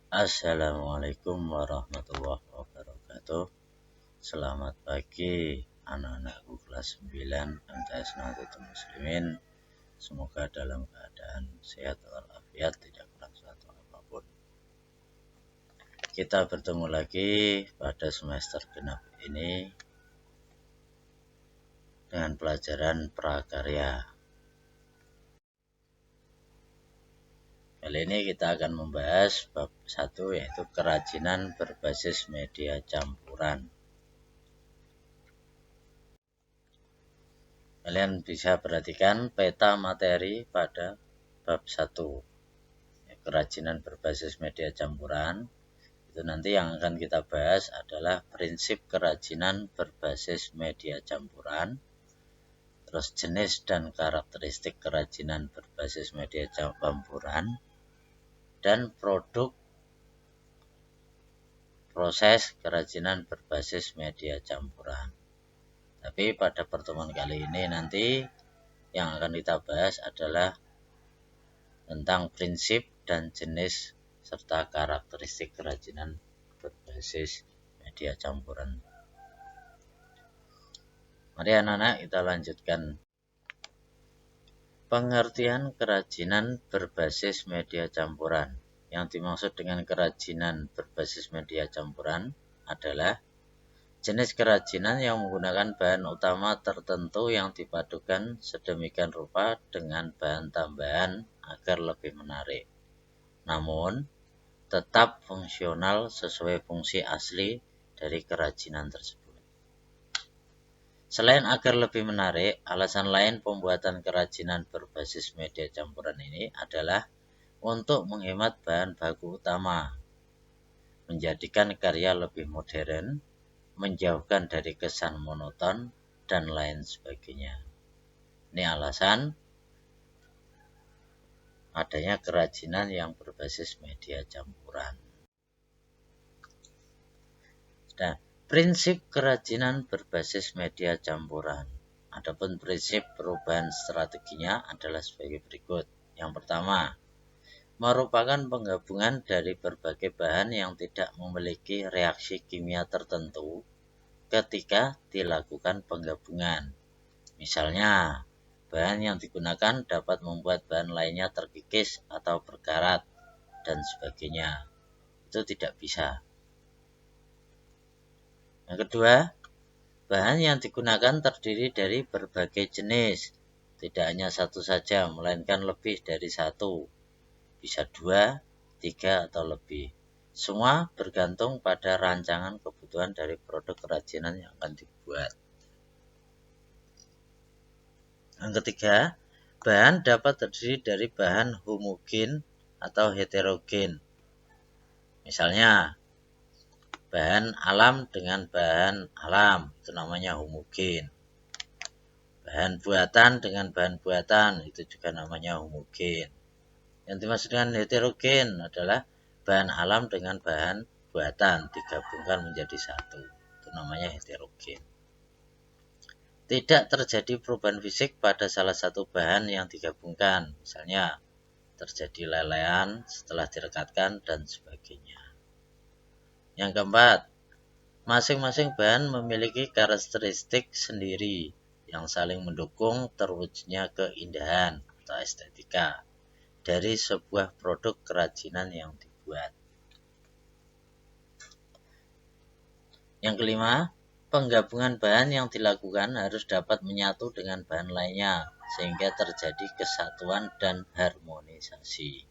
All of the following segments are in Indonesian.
Assalamualaikum warahmatullahi wabarakatuh. Selamat pagi anak-anakku kelas 9 MTS Nahdlatul Muslimin. Semoga dalam keadaan sehat walafiat, tidak kurang suatu apapun. Kita bertemu lagi pada semester genap ini dengan pelajaran prakarya. Kali ini kita akan membahas bab 1, yaitu kerajinan berbasis media campuran. Kalian bisa perhatikan peta materi pada bab 1, kerajinan berbasis media campuran. Itu nanti yang akan kita bahas adalah prinsip kerajinan berbasis media campuran, terus jenis dan karakteristik kerajinan berbasis media campuran, dan produk proses kerajinan berbasis media campuran. Tapi pada pertemuan kali ini nanti yang akan kita bahas adalah tentang prinsip dan jenis serta karakteristik kerajinan berbasis media campuran. Mari anak-anak kita lanjutkan. Pengertian kerajinan berbasis media campuran. Yang dimaksud dengan kerajinan berbasis media campuran adalah jenis kerajinan yang menggunakan bahan utama tertentu yang dipadukan sedemikian rupa dengan bahan tambahan agar lebih menarik, namun tetap fungsional sesuai fungsi asli dari kerajinan tersebut. Selain agar lebih menarik, alasan lain pembuatan kerajinan berbasis media campuran ini adalah untuk menghemat bahan baku utama, menjadikan karya lebih modern, menjauhkan dari kesan monoton, dan lain sebagainya. Ini alasan adanya kerajinan yang berbasis media campuran. Nah, prinsip kerajinan berbasis media campuran. Adapun prinsip perubahan strateginya adalah sebagai berikut. Yang pertama, merupakan penggabungan dari berbagai bahan yang tidak memiliki reaksi kimia tertentu ketika dilakukan penggabungan. Misalnya, bahan yang digunakan dapat membuat bahan lainnya terkikis atau berkarat, dan sebagainya. Itu tidak bisa. Yang kedua, bahan yang digunakan terdiri dari berbagai jenis, tidak hanya satu saja, melainkan lebih dari satu. Bisa 2, 3, atau lebih. Semua bergantung pada rancangan kebutuhan dari produk kerajinan yang akan dibuat. Yang ketiga, bahan dapat terdiri dari bahan homogen atau heterogen. Misalnya, bahan alam dengan bahan alam, itu namanya homogen. Bahan buatan dengan bahan buatan, itu juga namanya homogen. Yang dimaksud dengan heterogen adalah bahan alam dengan bahan buatan digabungkan menjadi satu. Itu namanya heterogen. Tidak terjadi perubahan fisik pada salah satu bahan yang digabungkan. Misalnya, terjadi lelehan setelah direkatkan dan sebagainya. Yang keempat, masing-masing bahan memiliki karakteristik sendiri yang saling mendukung terwujudnya keindahan atau estetika dari sebuah produk kerajinan yang dibuat. Yang kelima, penggabungan bahan yang dilakukan harus dapat menyatu dengan bahan lainnya sehingga terjadi kesatuan dan harmonisasi.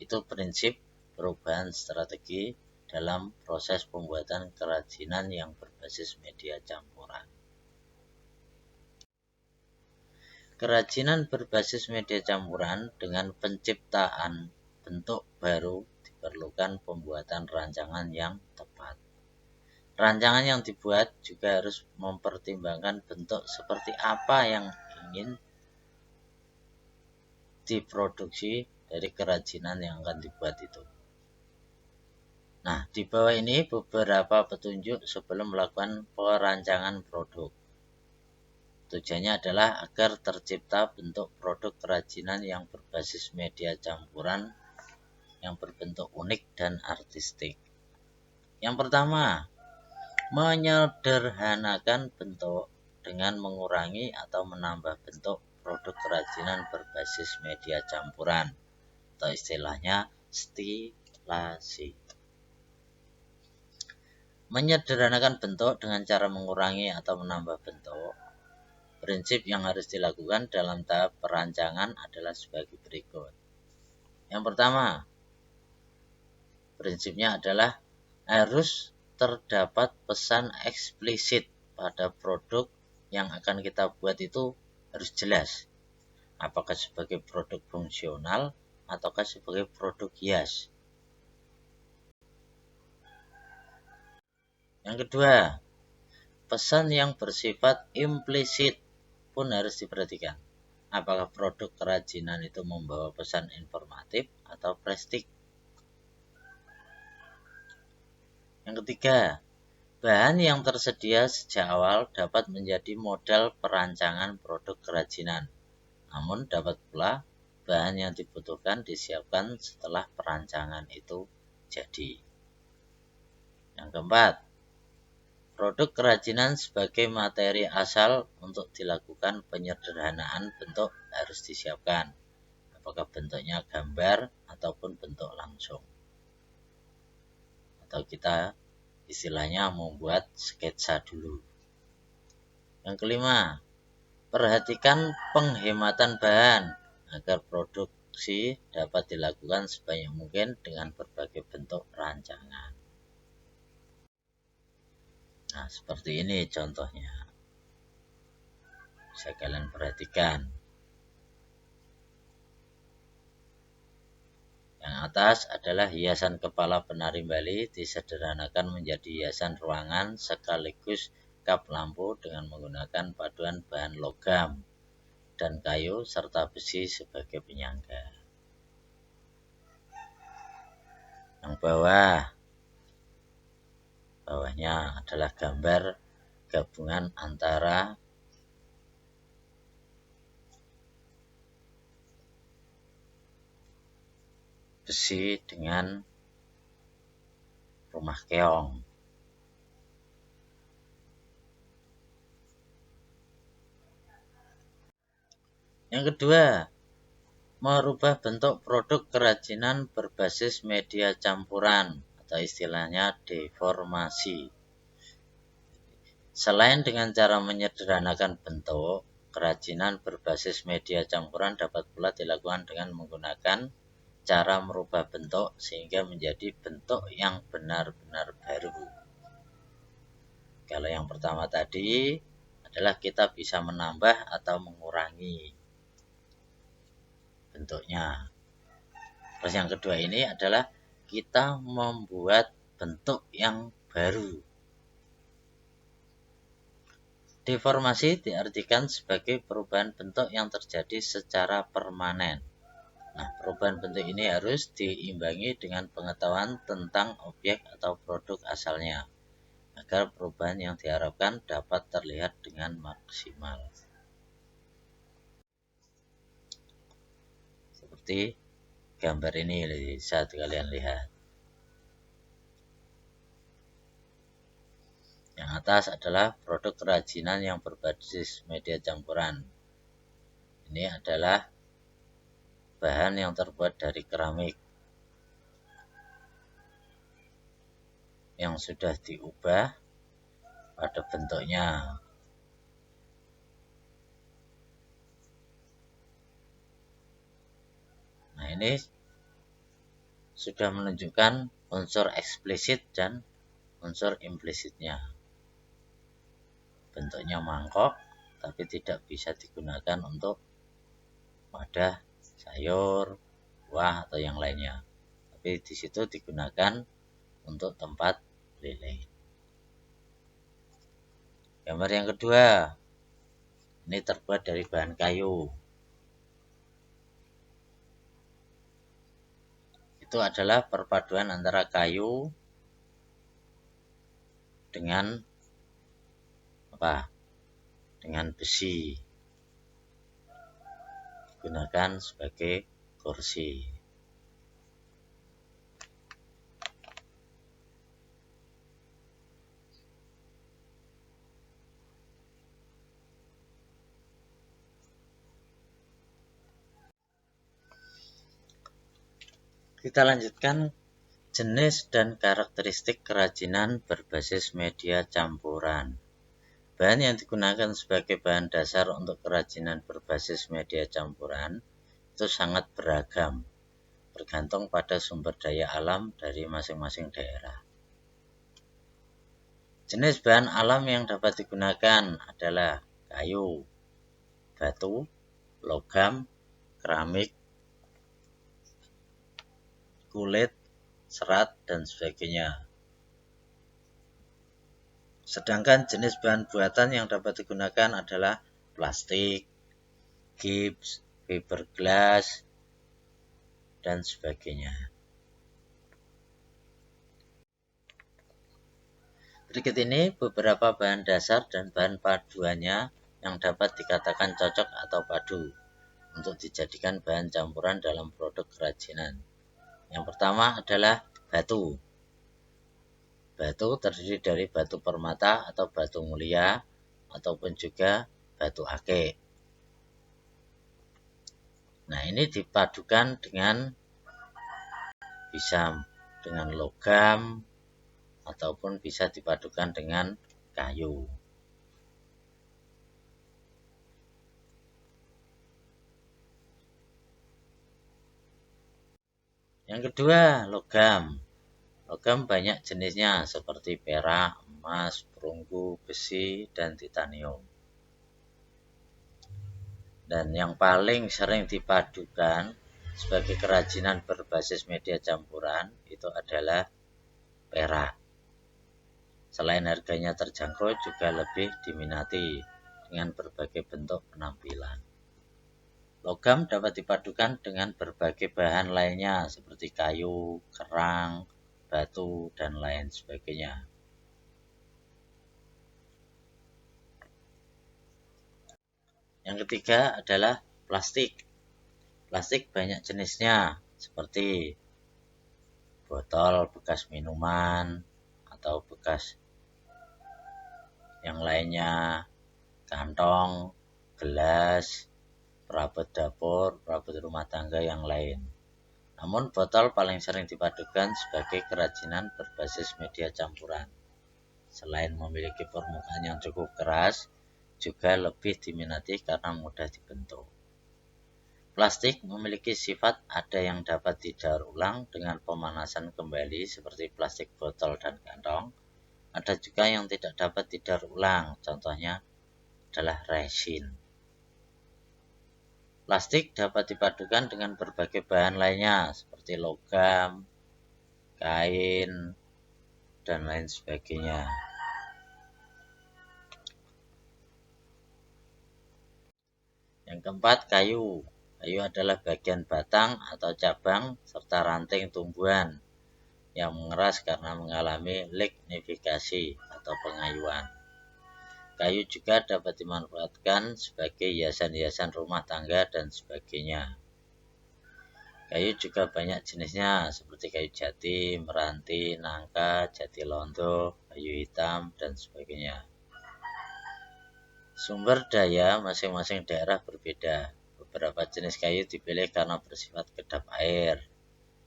Itu prinsip perubahan strategi dalam proses pembuatan kerajinan yang berbasis media campuran. Kerajinan berbasis media campuran dengan penciptaan bentuk baru diperlukan pembuatan rancangan yang tepat. Rancangan yang dibuat juga harus mempertimbangkan bentuk seperti apa yang ingin diproduksi dari kerajinan yang akan dibuat itu. Nah, di bawah ini beberapa petunjuk sebelum melakukan perancangan produk. Tujuannya adalah agar tercipta bentuk produk kerajinan yang berbasis media campuran yang berbentuk unik dan artistik. Yang pertama, menyederhanakan bentuk dengan mengurangi atau menambah bentuk produk kerajinan berbasis media campuran atau istilahnya stilasi. Menyederhanakan bentuk dengan cara mengurangi atau menambah bentuk. Prinsip yang harus dilakukan dalam tahap perancangan adalah sebagai berikut. Yang pertama, prinsipnya adalah harus terdapat pesan eksplisit pada produk yang akan kita buat itu harus jelas. Apakah sebagai produk fungsional ataukah sebagai produk hias. Yang kedua, pesan yang bersifat implisit pun harus diperhatikan. Apakah produk kerajinan itu membawa pesan informatif atau prestik. Yang ketiga, bahan yang tersedia sejak awal dapat menjadi modal perancangan produk kerajinan. Namun dapat pula bahan yang dibutuhkan disiapkan setelah perancangan itu jadi. Yang keempat, produk kerajinan sebagai materi asal untuk dilakukan penyederhanaan bentuk harus disiapkan. Apakah bentuknya gambar ataupun bentuk langsung. Atau kita istilahnya membuat sketsa dulu. Yang kelima, perhatikan penghematan bahan agar produksi dapat dilakukan sebanyak mungkin dengan berbagai bentuk rancangan. Nah, seperti ini contohnya. Bisa kalian perhatikan. Yang atas adalah hiasan kepala penari Bali disederhanakan menjadi hiasan ruangan sekaligus kap lampu dengan menggunakan paduan bahan logam dan kayu serta besi sebagai penyangga. Yang bawahnya adalah gambar gabungan antara besi dengan rumah keong. Yang kedua, merubah bentuk produk kerajinan berbasis media campuran atau istilahnya deformasi. Selain dengan cara menyederhanakan bentuk, kerajinan berbasis media campuran dapat pula dilakukan dengan menggunakan cara merubah bentuk sehingga menjadi bentuk yang benar-benar baru. Kalau yang pertama tadi adalah kita bisa menambah atau mengurangi bentuknya. Terus yang kedua ini adalah kita membuat bentuk yang baru. Deformasi diartikan sebagai perubahan bentuk yang terjadi secara permanen. Nah, perubahan bentuk ini harus diimbangi dengan pengetahuan tentang objek atau produk asalnya, agar perubahan yang diharapkan dapat terlihat dengan maksimal. Seperti gambar ini bisa kalian lihat. Yang atas adalah produk kerajinan yang berbasis media campuran. Ini adalah bahan yang terbuat dari keramik yang sudah diubah pada bentuknya. Nah, ini sudah menunjukkan unsur eksplisit dan unsur implisitnya. Bentuknya mangkok, tapi tidak bisa digunakan untuk wadah sayur, buah, atau yang lainnya. Tapi di situ digunakan untuk tempat lele. Gambar yang kedua, ini terbuat dari bahan kayu. Itu adalah perpaduan antara kayu dengan dengan besi. Digunakan sebagai kursi. Kita lanjutkan jenis dan karakteristik kerajinan berbasis media campuran. Bahan yang digunakan sebagai bahan dasar untuk kerajinan berbasis media campuran itu sangat beragam, bergantung pada sumber daya alam dari masing-masing daerah. Jenis bahan alam yang dapat digunakan adalah kayu, batu, logam, keramik, kulit, serat, dan sebagainya. Sedangkan jenis bahan buatan yang dapat digunakan adalah plastik, gips, fiberglass, dan sebagainya. Berikut ini beberapa bahan dasar dan bahan paduannya yang dapat dikatakan cocok atau padu untuk dijadikan bahan campuran dalam produk kerajinan. Yang pertama adalah batu. Batu terdiri dari batu permata atau batu mulia ataupun juga batu akik. Nah, ini dipadukan bisa dengan logam ataupun bisa dipadukan dengan kayu. Yang kedua, logam. Logam banyak jenisnya seperti perak, emas, perunggu, besi, dan titanium. Dan yang paling sering dipadukan sebagai kerajinan berbasis media campuran itu adalah perak. Selain harganya terjangkau, juga lebih diminati dengan berbagai bentuk penampilan. Logam dapat dipadukan dengan berbagai bahan lainnya seperti kayu, kerang, batu, dan lain sebagainya. Yang ketiga adalah plastik. Plastik banyak jenisnya seperti botol bekas minuman atau bekas yang lainnya, kantong, gelas, perabot dapur, perabot rumah tangga yang lain. Namun botol paling sering dipadukan sebagai kerajinan berbasis media campuran. Selain memiliki permukaan yang cukup keras, juga lebih diminati karena mudah dibentuk. Plastik memiliki sifat ada yang dapat didaur ulang dengan pemanasan kembali seperti plastik botol dan kantong. Ada juga yang tidak dapat didaur ulang, contohnya adalah resin. Plastik dapat dipadukan dengan berbagai bahan lainnya seperti logam, kain, dan lain sebagainya. Yang keempat, kayu. Kayu adalah bagian batang atau cabang serta ranting tumbuhan yang mengeras karena mengalami lignifikasi atau pengayuan. Kayu juga dapat dimanfaatkan sebagai hiasan-hiasan rumah tangga dan sebagainya. Kayu juga banyak jenisnya seperti kayu jati, meranti, nangka, jati londo, kayu hitam, dan sebagainya. Sumber daya masing-masing daerah berbeda. Beberapa jenis kayu dipilih karena bersifat kedap air,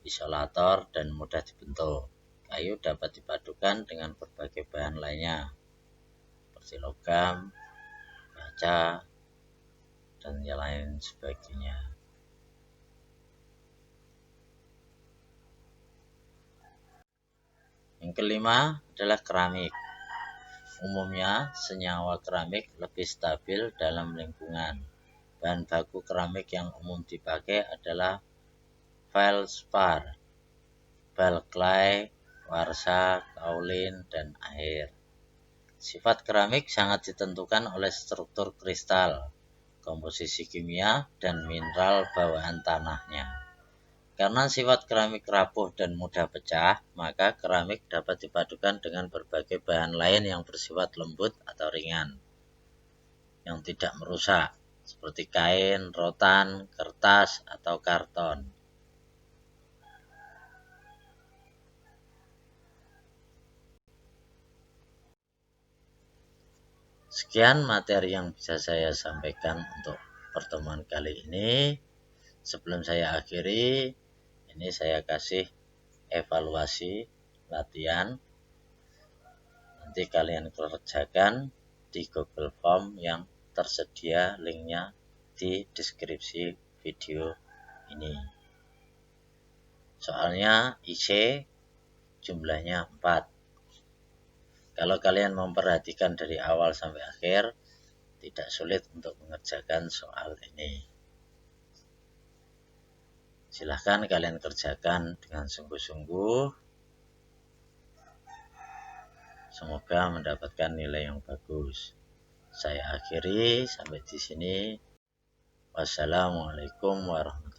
isolator, dan mudah dibentuk. Kayu dapat dipadukan dengan berbagai bahan lainnya, seperti logam, baja, dan yang lain sebagainya. Yang kelima adalah keramik. Umumnya, senyawa keramik lebih stabil dalam lingkungan. Bahan baku keramik yang umum dipakai adalah feldspar, balklai, warsa, kaolin, dan air. Sifat keramik sangat ditentukan oleh struktur kristal, komposisi kimia, dan mineral bawaan tanahnya. Karena sifat keramik rapuh dan mudah pecah, maka keramik dapat dipadukan dengan berbagai bahan lain yang bersifat lembut atau ringan, yang tidak merusak, seperti kain, rotan, kertas, atau karton. Sekian materi yang bisa saya sampaikan untuk pertemuan kali ini. Sebelum saya akhiri, Ini saya kasih evaluasi latihan. Nanti kalian kerjakan di Google Form yang tersedia linknya di deskripsi video ini. Soalnya IC jumlahnya 4. Kalau kalian memperhatikan dari awal sampai akhir, tidak sulit untuk mengerjakan soal ini. Silahkan kalian kerjakan dengan sungguh-sungguh. Semoga mendapatkan nilai yang bagus. Saya akhiri sampai di sini. Wassalamualaikum warahmatullahi wabarakatuh.